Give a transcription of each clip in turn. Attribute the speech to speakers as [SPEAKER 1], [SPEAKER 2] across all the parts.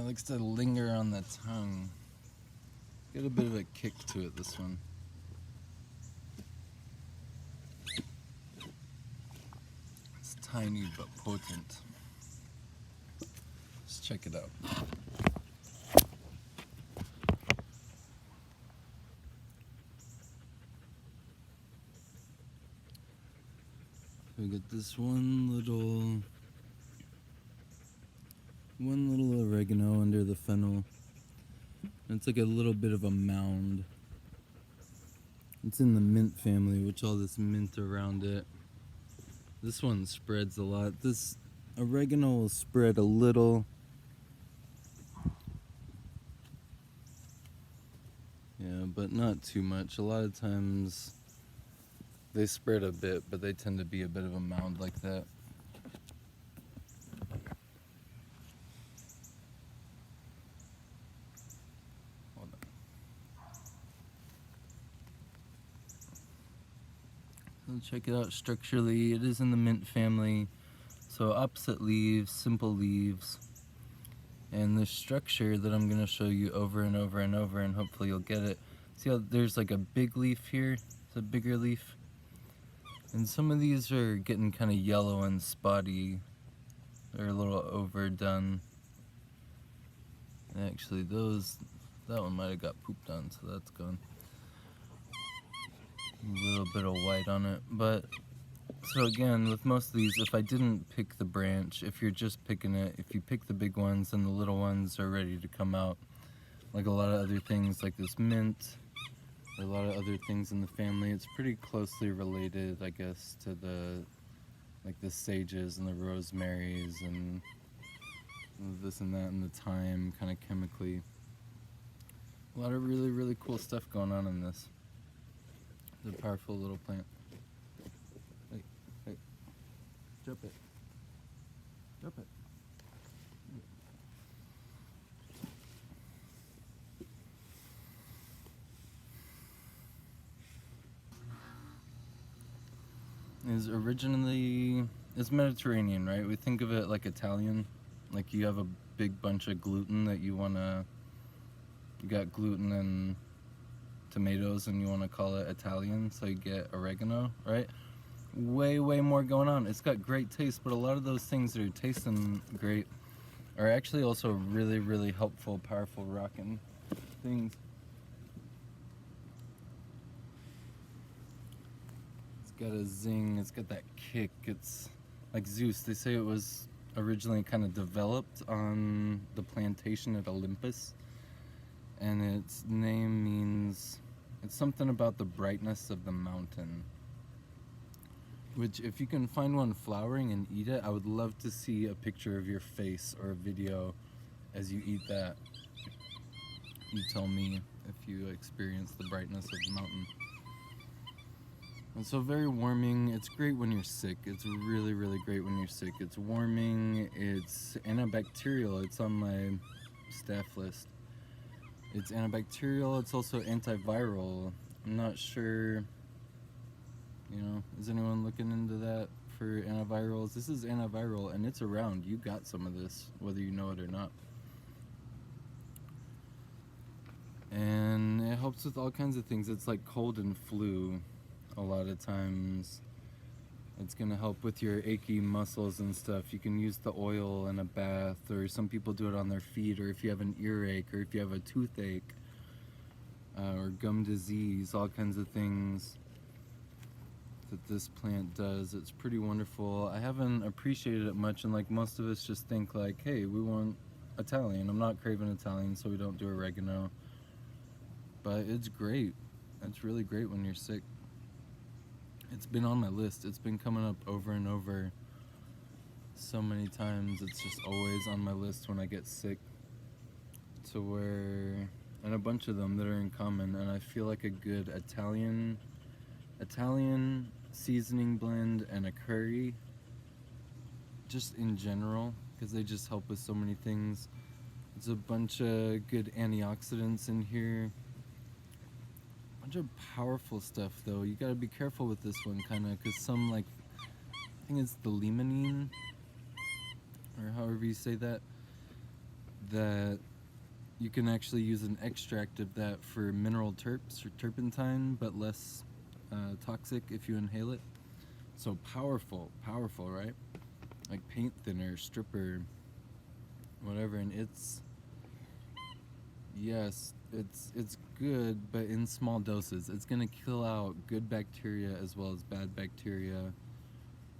[SPEAKER 1] likes to linger on the tongue. Get a bit of a kick to it, this one. It's tiny but potent. Let's check it out. We get this one little oregano under the fennel. It's like a little bit of a mound. It's in the mint family, which all this mint around it. This one spreads a lot. This oregano will spread a little. Yeah, but not too much. A lot of times they spread a bit, but they tend to be a bit of a mound like that. Hold on. So check it out structurally. It is in the mint family. So opposite leaves, simple leaves. And the structure that I'm going to show you over and over and over, and hopefully you'll get it. See how there's like a big leaf here? It's a bigger leaf. And some of these are getting kind of yellow and spotty. They're a little overdone. And actually that one might have got pooped on, so that's gone. A little bit of white on it. But, so again, with most of these, if I didn't pick the branch, if you're just picking it, if you pick the big ones, then the little ones are ready to come out. Like a lot of other things, like this mint, a lot of other things in the family. It's pretty closely related, I guess, to the sages and the rosemaries and this and that and the thyme, kind of chemically. A lot of really, really cool stuff going on in this. It's a powerful little plant. Hey, hey, drop it. Drop it. It's Mediterranean, right? We think of it like Italian, like you have a big bunch of gluten that you got gluten and tomatoes and you want to call it Italian, so you get oregano, right? Way more going on. It's got great taste, but a lot of those things that are tasting great are actually also really helpful, powerful, rocking things. Got a zing, it's got that kick. It's like Zeus. They say it was originally kind of developed on the plantation at Olympus, and its name means, it's something about the brightness of the mountain, which if you can find one flowering and eat it, I would love to see a picture of your face or a video as you eat that. You tell me if you experience the brightness of the mountain. And so very warming. It's great when you're sick. It's really great when you're sick. It's warming, it's antibacterial. It's on my staff list. It's antibacterial, it's also antiviral. I'm not sure, is anyone looking into that for antivirals? This is antiviral and it's around. You got some of this, whether you know it or not. And it helps with all kinds of things. It's like cold and flu. A lot of times it's going to help with your achy muscles and stuff. You can use the oil in a bath, or some people do it on their feet, or if you have an earache, or if you have a toothache, or gum disease, all kinds of things that this plant does. It's pretty wonderful. I haven't appreciated it much, and like most of us just think like, hey, we want Italian. I'm not craving Italian, so we don't do oregano. But it's great. It's really great when you're sick. It's been on my list. It's been coming up over and over so many times. It's just always on my list when I get sick. And a bunch of them that are in common. And I feel like a good Italian seasoning blend and a curry, just in general, because they just help with so many things. There's a bunch of good antioxidants in here. Bunch of powerful stuff though. You gotta be careful with this one, kind of, because some, like, I think it's the limonene, or however you say that, that you can actually use an extract of that for mineral terps or turpentine, but less toxic if you inhale it. So powerful, right? Like paint thinner, stripper, whatever. And yes, it's good, but in small doses. It's gonna kill out good bacteria as well as bad bacteria.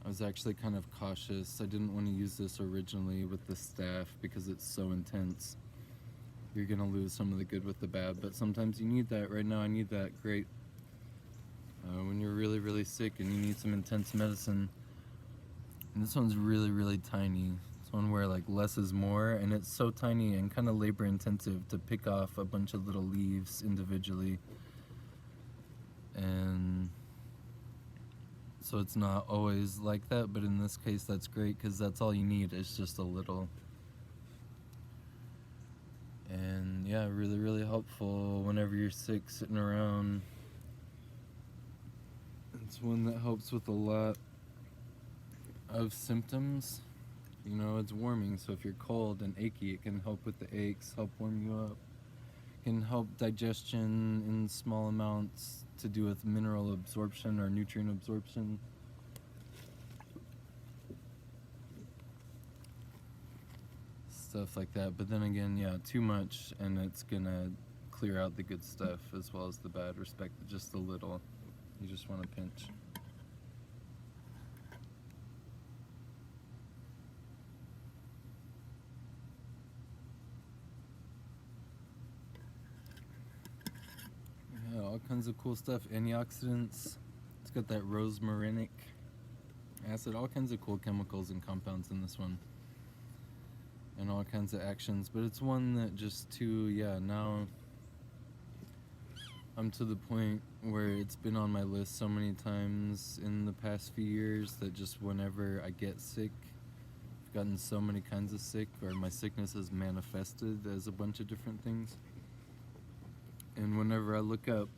[SPEAKER 1] I was actually kind of cautious. I didn't want to use this originally with the staff because it's so intense. You're gonna lose some of the good with the bad, but sometimes you need that. Right now I need that great when you're really, really sick and you need some intense medicine. And this one's really, really tiny. It's one where like less is more, and it's so tiny and kind of labor intensive to pick off a bunch of little leaves individually. And so it's not always like that, but in this case that's great because that's all you need is just a little. And yeah, really, really helpful whenever you're sick sitting around. It's one that helps with a lot of symptoms. You know, it's warming, so if you're cold and achy, it can help with the aches, help warm you up. It can help digestion in small amounts to do with mineral absorption or nutrient absorption. Stuff like that. But then again, yeah, too much and it's gonna clear out the good stuff as well as the bad. Respect just a little. You just want to pinch. Yeah, all kinds of cool stuff. Antioxidants. It's got that rosmarinic acid. All kinds of cool chemicals and compounds in this one. And all kinds of actions. But it's one that just now I'm to the point where it's been on my list so many times in the past few years that just whenever I get sick, I've gotten so many kinds of sick, or my sickness has manifested as a bunch of different things. And whenever I look up,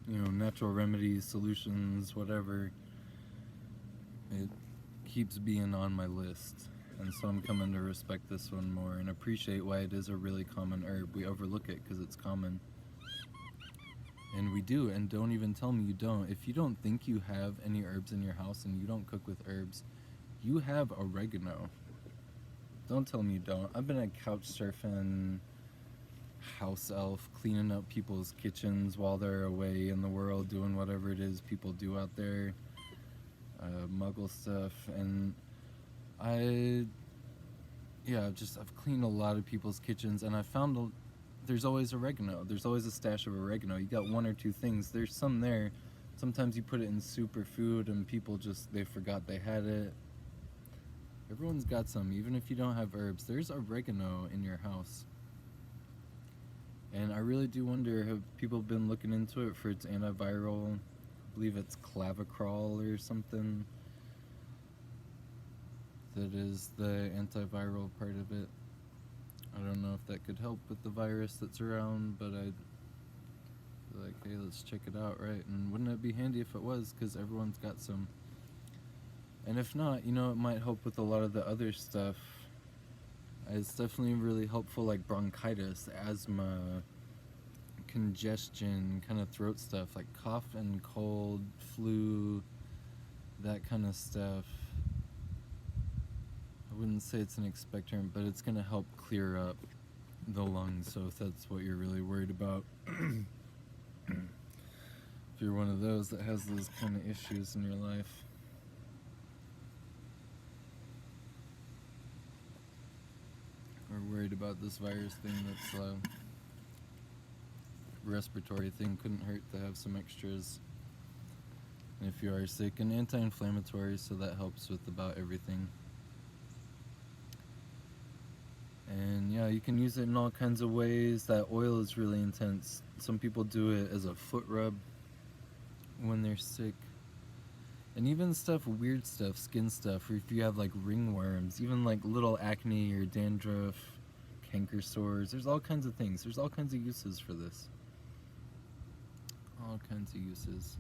[SPEAKER 1] natural remedies, solutions, whatever, it keeps being on my list. And so I'm coming to respect this one more and appreciate why it is a really common herb. We overlook it because it's common. And we do, and don't even tell me you don't. If you don't think you have any herbs in your house and you don't cook with herbs, you have oregano. Don't tell me you don't. I've been at couch surfing, house elf, cleaning up people's kitchens while they're away in the world doing whatever it is people do out there, muggle stuff, and I've cleaned a lot of people's kitchens, and I found there's always oregano. There's always a stash of oregano. You got one or two things. There's some there. Sometimes you put it in superfood and people they forgot they had it. Everyone's got some, even if you don't have herbs. There's oregano in your house. And I really do wonder, have people been looking into it for its antiviral? I believe it's clavicrol or something. That is the antiviral part of it. I don't know if that could help with the virus that's around, but I'd be like, hey, let's check it out, right? And wouldn't it be handy if it was, because everyone's got some. And if not, it might help with a lot of the other stuff. It's definitely really helpful, like bronchitis, asthma, congestion, kind of throat stuff, like cough and cold, flu, that kind of stuff. I wouldn't say it's an expectorant, but it's going to help clear up the lungs, so if that's what you're really worried about. If you're one of those that has those kind of issues in your life. Or worried about this virus thing that's a respiratory thing, couldn't hurt to have some extras. And if you are sick, and anti-inflammatory, so that helps with about everything. And yeah, you can use it in all kinds of ways. That oil is really intense. Some people do it as a foot rub when they're sick. And even weird stuff, skin stuff, or if you have like ringworms, even like little acne or dandruff, canker sores, there's all kinds of things. There's all kinds of uses for this. All kinds of uses.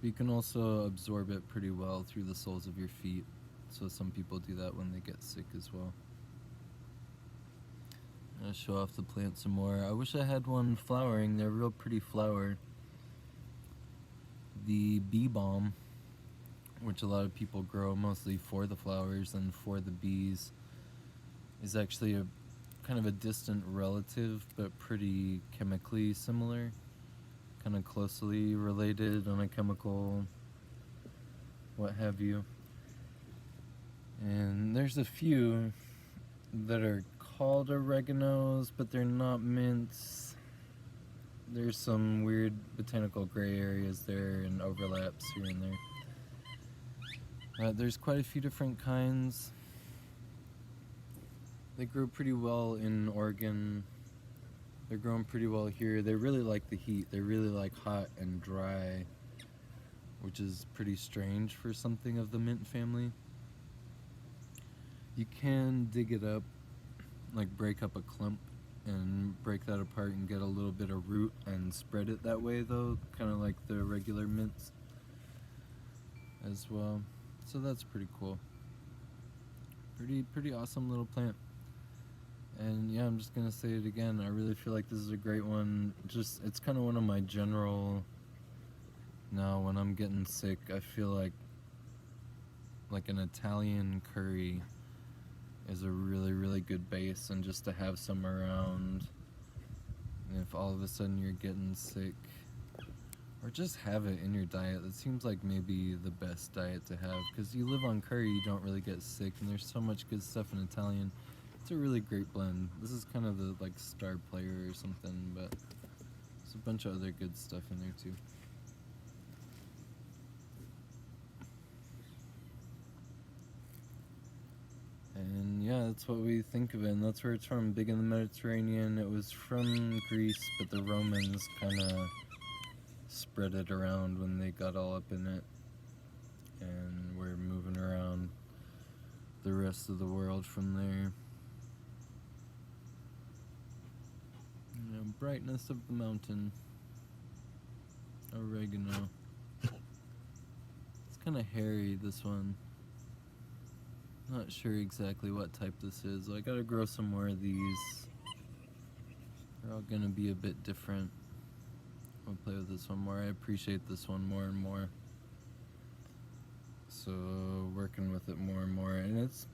[SPEAKER 1] But you can also absorb it pretty well through the soles of your feet. So some people do that when they get sick as well. I'll show off the plant some more. I wish I had one flowering. They're a real pretty flower. The bee balm, which a lot of people grow mostly for the flowers and for the bees, is actually a kind of a distant relative, but pretty chemically similar, kind of closely related on a chemical, what have you. And there's a few that are called oreganos, but they're not mints. There's some weird botanical gray areas there and overlaps here and there. There's quite a few different kinds. They grow pretty well in Oregon. They're growing pretty well here. They really like the heat. They really like hot and dry, which is pretty strange for something of the mint family. You can dig it up, like break up a clump and break that apart and get a little bit of root and spread it that way though, kind of like the regular mints as well. So that's pretty cool. Pretty awesome little plant. And yeah, I'm just gonna say it again, I really feel like this is a great one. Just, it's kind of one of my general, now when I'm getting sick, I feel like an Italian curry is a really good base, and just to have some around, and if all of a sudden you're getting sick, or just have it in your diet. That seems like maybe the best diet to have, because you live on curry, you don't really get sick, and there's so much good stuff in Italian. It's a really great blend. This is kind of the like star player or something, but there's a bunch of other good stuff in there too. And yeah, that's what we think of it, and that's where it's from. Big in the Mediterranean. It was from Greece, but the Romans kind of spread it around when they got all up in it, and we're moving around the rest of the world from there. You know, brightness of the mountain. Oregano. It's kind of hairy, this one. Not sure exactly what type this is. I gotta grow some more of these. They're all gonna be a bit different. I'll play with this one more. I appreciate this one more and more. So working with it more and more, and it's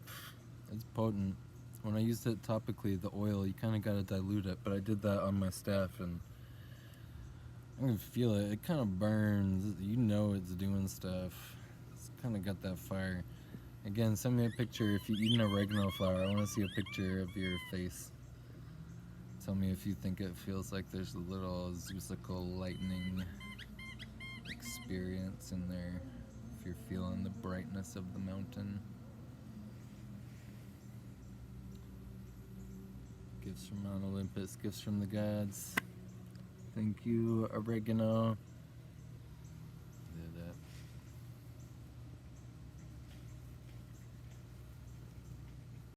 [SPEAKER 1] potent. When I used it topically, the oil, you kind of gotta dilute it, but I did that on my staff, and I can feel it. It kind of burns. You know it's doing stuff. It's kind of got that fire. Again, send me a picture if you eat an oregano flower. I want to see a picture of your face. Tell me if you think it feels like there's a little Zeusical lightning experience in there. If you're feeling the brightness of the mountain. Gifts from Mount Olympus, gifts from the gods. Thank you, oregano.